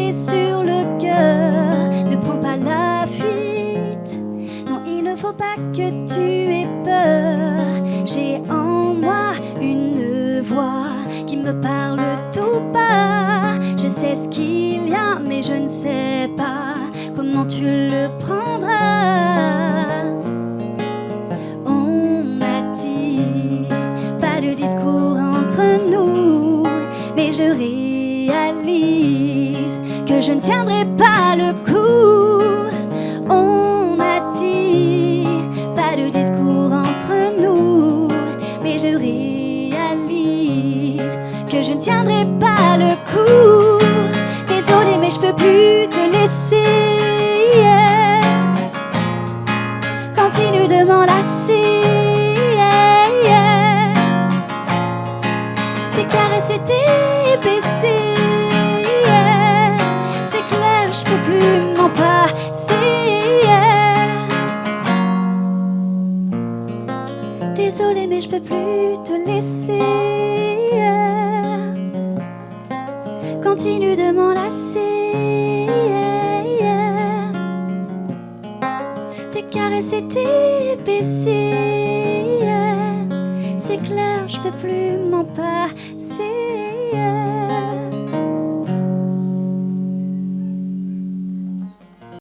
j'ai sur le cœur. Ne prends pas la fuite, non, il ne faut pas que tu aies peur. J'ai en moi une voix qui me parle tout bas. Je sais ce qu'il y a, mais je ne sais pas comment tu le prendras. On a dit pas de discours entre nous, mais je réalise que je ne tiendrai pas le coup. On a dit pas de discours entre nous, mais je réalise que je ne tiendrai pas le coup. Désolée, mais je peux plus te laisser. Continue de m'enlacer. Tes caresses et tes baissers, c'est clair, je peux plus m'en passer. Désolée, mais je peux plus te laisser. Continue de m'enlacer. Tes caresses et tes baissers, c'est clair, je peux plus m'en passer.